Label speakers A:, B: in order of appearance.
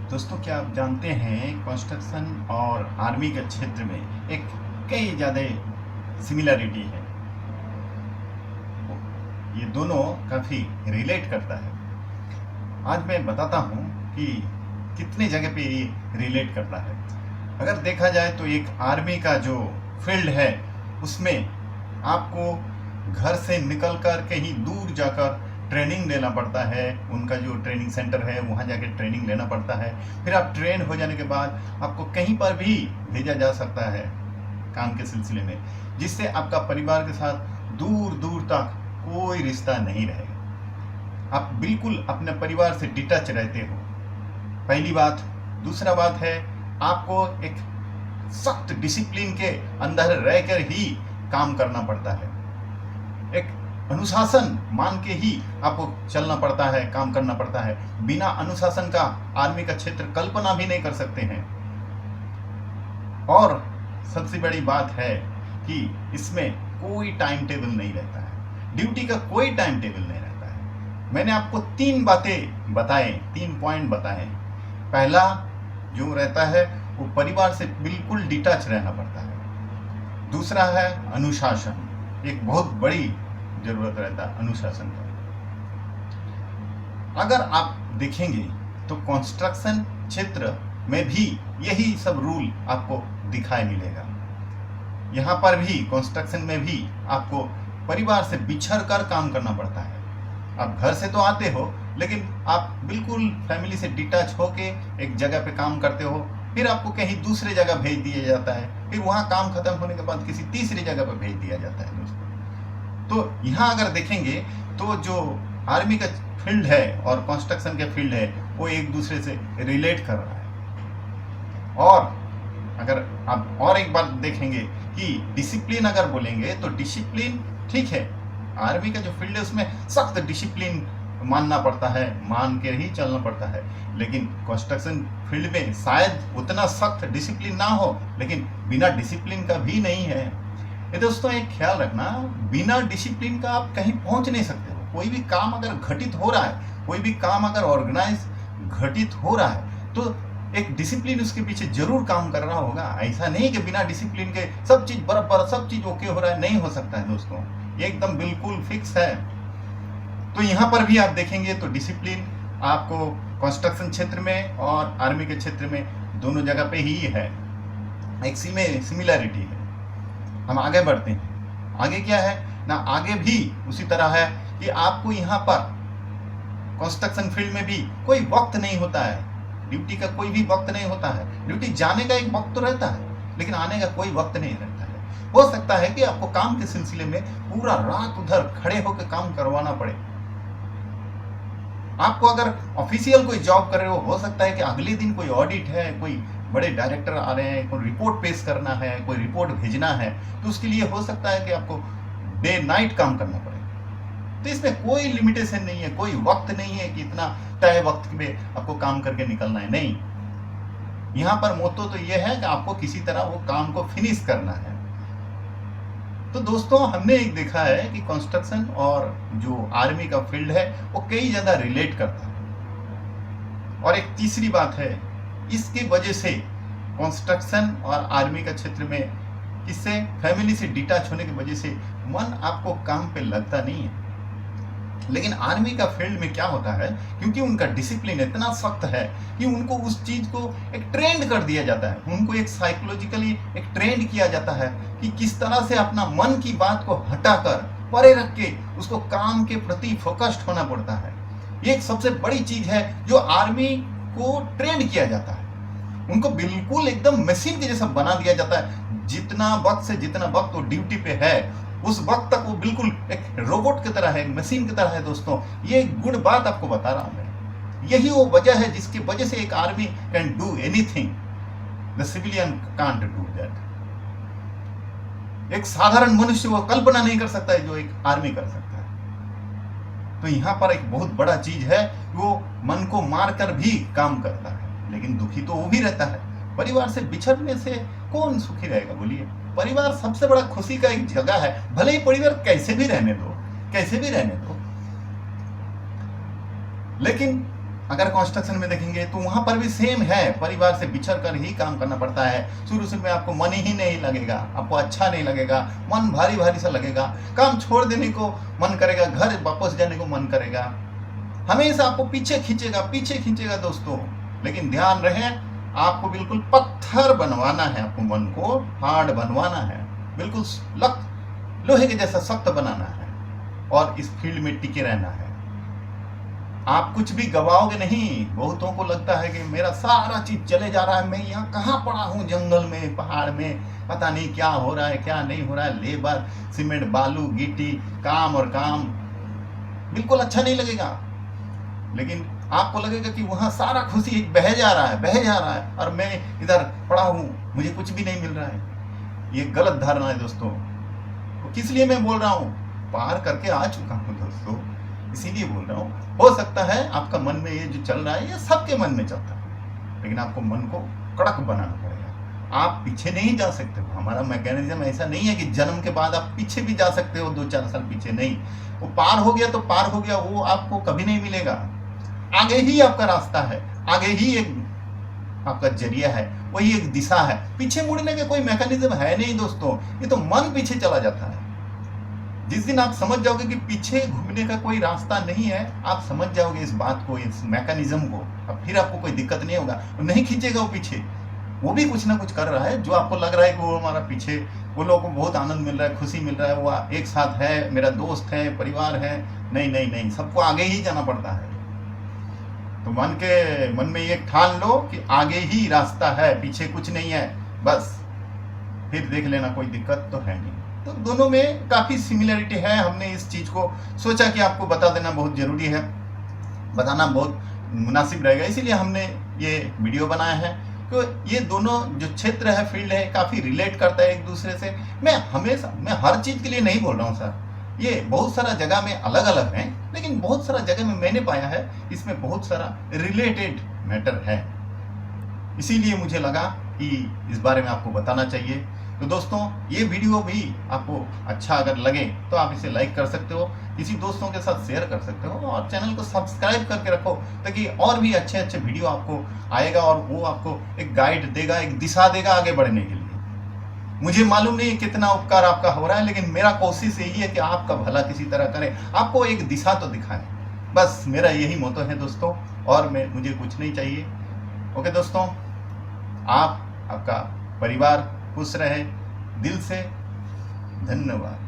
A: दोस्तों, क्या आप जानते हैं कंस्ट्रक्शन और आर्मी के क्षेत्र में एक कई ज़्यादा सिमिलरिटी है। ये दोनों काफ़ी रिलेट करता है। आज मैं बताता हूँ कि कितने जगह पे ये रिलेट करता है। अगर देखा जाए तो एक आर्मी का जो फील्ड है उसमें आपको घर से निकल कर कहीं दूर जाकर ट्रेनिंग लेना पड़ता है। उनका जो ट्रेनिंग सेंटर है वहाँ जाकर ट्रेनिंग लेना पड़ता है। फिर आप ट्रेन हो जाने के बाद आपको कहीं पर भी भेजा जा सकता है काम के सिलसिले में, जिससे आपका परिवार के साथ दूर दूर तक कोई रिश्ता नहीं रहेगा। आप बिल्कुल अपने परिवार से डिटच रहते हो, पहली बात। दूसरा बात है, आपको एक सख्त डिसिप्लिन के अंदर रहकर ही काम करना पड़ता है। एक अनुशासन मान के ही आपको चलना पड़ता है, काम करना पड़ता है। बिना अनुशासन का आर्मी का क्षेत्र कल्पना भी नहीं कर सकते हैं। और सबसे बड़ी बात है कि इसमें कोई टाइम टेबल नहीं रहता है, ड्यूटी का कोई टाइम टेबल नहीं रहता है। मैंने आपको 3 बातें बताए, 3 पॉइंट बताए। पहला जो रहता है वो परिवार से बिल्कुल डिटच रहना पड़ता है। दूसरा है अनुशासन, एक बहुत बड़ी जरूरत रहता है अनुशासन का। अगर आप देखेंगे तो कंस्ट्रक्शन क्षेत्र में भी यही सब रूल आपको दिखाई मिलेगा। यहाँ पर भी कंस्ट्रक्शन में भी आपको परिवार से बिछड़ कर काम करना पड़ता है। आप घर से तो आते हो, लेकिन आप बिल्कुल फैमिली से डिटैच होके एक जगह पे काम करते हो। फिर आपको कहीं दूसरे जगह भेज दिया जाता है, फिर वहाँ काम खत्म होने के बाद किसी तीसरी जगह पर भेज दिया जाता है दोस्तों। तो यहाँ अगर देखेंगे तो जो आर्मी का फील्ड है और कंस्ट्रक्शन के फील्ड है वो एक दूसरे से रिलेट कर रहा है। और अगर आप और एक बात देखेंगे कि डिसिप्लिन अगर बोलेंगे तो डिसिप्लिन ठीक है, आर्मी का जो फील्ड है उसमें सख्त डिसिप्लिन मानना पड़ता है, मान के ही चलना पड़ता है। लेकिन कंस्ट्रक्शन फील्ड में शायद उतना सख्त डिसिप्लिन ना हो, लेकिन बिना डिसिप्लिन का भी नहीं है। ये दोस्तों एक ख्याल रखना, बिना डिसिप्लिन का आप कहीं पहुंच नहीं सकते हो। कोई भी काम अगर घटित हो रहा है, कोई भी काम अगर ऑर्गेनाइज घटित हो रहा है, तो एक डिसिप्लिन उसके पीछे जरूर काम कर रहा होगा। ऐसा नहीं कि बिना डिसिप्लिन के सब चीज बराबर, सब चीज ओके हो रहा है, नहीं हो सकता है दोस्तों। ये एकदम बिल्कुल फिक्स है। तो यहाँ पर भी आप देखेंगे तो डिसिप्लिन आपको कंस्ट्रक्शन क्षेत्र में और आर्मी के क्षेत्र में दोनों जगह पे ही है, एक सिमिलरिटी है। हम आगे बढ़ते हैं। आगे क्या है ना, आगे भी उसी तरह है कि आपको यहाँ पर कंस्ट्रक्शन फील्ड में भी कोई वक्त नहीं होता है, ड्यूटी का कोई भी वक्त नहीं होता है। ड्यूटी जाने का एक वक्त तो रहता है, लेकिन आने का कोई वक्त नहीं रहता है। हो सकता है कि आपको काम के सिलसिले में पूरा रात उधर खड़े होकर काम करवाना पड़े। आपको अगर ऑफिशियल कोई जॉब कर रहे हो सकता है कि अगले दिन कोई ऑडिट है, कोई बड़े डायरेक्टर आ रहे हैं, कोई रिपोर्ट पेश करना है, कोई रिपोर्ट भेजना है, तो उसके लिए हो सकता है कि आपको डे नाइट काम करना पड़े। तो इसमें कोई लिमिटेशन नहीं है, कोई वक्त नहीं है कि इतना तय वक्त में आपको काम करके निकलना है। नहीं, यहाँ पर मोटो तो यह है कि आपको किसी तरह वो काम को फिनिश करना है। तो दोस्तों हमने एक देखा है कि कंस्ट्रक्शन और जो आर्मी का फील्ड है वो कई ज्यादा रिलेट करता है। और एक तीसरी बात है, इसके वजह से कंस्ट्रक्शन और आर्मी का क्षेत्र में इससे फैमिली से डिटैच होने की वजह से मन आपको काम पे लगता नहीं है। लेकिन आर्मी का फील्ड में क्या होता है, क्योंकि उनका डिसिप्लिन इतना सख्त है कि उनको उस चीज को एक ट्रेंड कर दिया जाता है, उनको एक साइकोलॉजिकली एक ट्रेंड किया जाता है कि किस तरह से अपना मन की बात को हटाकर परे रख के उसको काम के प्रति फोकस्ड होना पड़ता है। ये एक सबसे बड़ी चीज है जो आर्मी को ट्रेंड किया जाता है। उनको बिल्कुल एकदम मशीन के जैसा बना दिया जाता है। जितना वक्त से जितना वक्त वो ड्यूटी पे है उस वक्त तक वो बिल्कुल एक रोबोट की तरह है, एक मशीन की तरह है। दोस्तों ये एक गुड बात आपको बता रहा हूं मैं। यही वो वजह है जिसकी वजह से एक army can do anything the civilian can't do that. एक साधारण मनुष्य वो कल्पना नहीं कर सकता है जो एक आर्मी कर सकता है। तो यहाँ पर एक बहुत बड़ा चीज है, वो मन को मारकर भी काम करता है, लेकिन दुखी तो वो भी रहता है। परिवार से बिछड़ने से कौन सुखी रहेगा बोलिए। परिवार सबसे बड़ा खुशी का एक जगह है, भले ही परिवार कैसे भी रहने दो, कैसे भी रहने दो, लेकिन अगर कंस्ट्रक्शन में देखेंगे तो वहां पर भी सेम है, परिवार से बिछड़ कर ही काम करना पड़ता है। शुरू में आपको मन ही नहीं लगेगा, आपको अच्छा नहीं लगेगा, मन भारी भारी सा लगेगा, काम छोड़ देने को मन करेगा, घर वापस जाने को मन करेगा, हमेशा आपको पीछे खींचेगा दोस्तों। लेकिन ध्यान रहे, आपको बिल्कुल पत्थर बनवाना है, आपको मन को हार्ड बनवाना है, बिल्कुल लोहे के जैसा सख्त बनाना है और इस फील्ड में टिके रहना है। आप कुछ भी गवाओगे नहीं। बहुतों को लगता है कि मेरा सारा चीज चले जा रहा है, मैं यहाँ कहाँ पड़ा हूँ, जंगल में, पहाड़ में, पता नहीं क्या हो रहा है क्या नहीं हो रहा है, लेबर, सीमेंट, बालू, गिट्टी, काम और काम, बिल्कुल अच्छा नहीं लगेगा। लेकिन आपको लगेगा कि वहां सारा खुशी बह जा रहा है और मैं इधर पड़ा हूं, मुझे कुछ भी नहीं मिल रहा है। ये गलत धारणा है दोस्तों। तो किस लिए मैं बोल रहा हूं, पार करके आ चुका हूं दोस्तों, इसीलिए बोल रहा हूं। हो सकता है आपका मन में ये जो चल रहा है ये सबके मन में चलता है, लेकिन आपको मन को कड़क बनाना पड़ेगा। आप पीछे नहीं जा सकते हो। हमारा मैकेनिज्म ऐसा नहीं है कि जन्म के बाद आप पीछे भी जा सकते हो, 2-4 साल पीछे नहीं। वो पार हो गया तो पार हो गया, वो आपको कभी नहीं मिलेगा। आगे ही आपका रास्ता है, आगे ही एक आपका जरिया है, वही एक दिशा है। पीछे मुड़ने का कोई मैकेनिज्म है नहीं दोस्तों, ये तो मन पीछे चला जाता है। जिस दिन आप समझ जाओगे कि पीछे घूमने का कोई रास्ता नहीं है, आप समझ जाओगे इस बात को, इस मैकेनिज्म को, अब फिर आपको कोई दिक्कत नहीं होगा। नहीं खींचेगा वो पीछे, वो भी कुछ ना कुछ कर रहा है जो आपको लग रहा है कि वो हमारा पीछे, वो लोगों को बहुत आनंद मिल रहा है, खुशी मिल रहा है, वो एक साथ है, मेरा दोस्त है, परिवार है। नहीं, सबको आगे ही जाना पड़ता है। तो मन में ये ठान लो कि आगे ही रास्ता है, पीछे कुछ नहीं है, बस फिर देख लेना, कोई दिक्कत तो है नहीं। तो दोनों में काफ़ी सिमिलरिटी है। हमने इस चीज़ को सोचा कि आपको बता देना बहुत ज़रूरी है, बताना बहुत मुनासिब रहेगा, इसीलिए हमने ये वीडियो बनाया है। तो ये दोनों जो क्षेत्र है, फील्ड है, काफ़ी रिलेट करता है एक दूसरे से। मैं हर चीज़ के लिए नहीं बोल रहा हूँ सर, ये बहुत सारा जगह में अलग अलग हैं, लेकिन बहुत सारा जगह में मैंने पाया है इसमें बहुत सारा रिलेटेड मैटर है। इसीलिए मुझे लगा कि इस बारे में आपको बताना चाहिए। तो दोस्तों, ये वीडियो भी आपको अच्छा अगर लगे तो आप इसे लाइक कर सकते हो, किसी दोस्तों के साथ शेयर कर सकते हो और चैनल को सब्सक्राइब करके रखो, ताकि और भी अच्छे अच्छे वीडियो आपको आएगा और वो आपको एक गाइड देगा, एक दिशा देगा आगे बढ़ने के लिए। मुझे मालूम नहीं कितना उपकार आपका हो रहा है, लेकिन मेरा कोशिश यही है कि आपका भला किसी तरह करें, आपको एक दिशा तो दिखाएं। बस मेरा यही मोटो है दोस्तों, और मुझे कुछ नहीं चाहिए। ओके दोस्तों, आपका परिवार खुश रहे। दिल से धन्यवाद।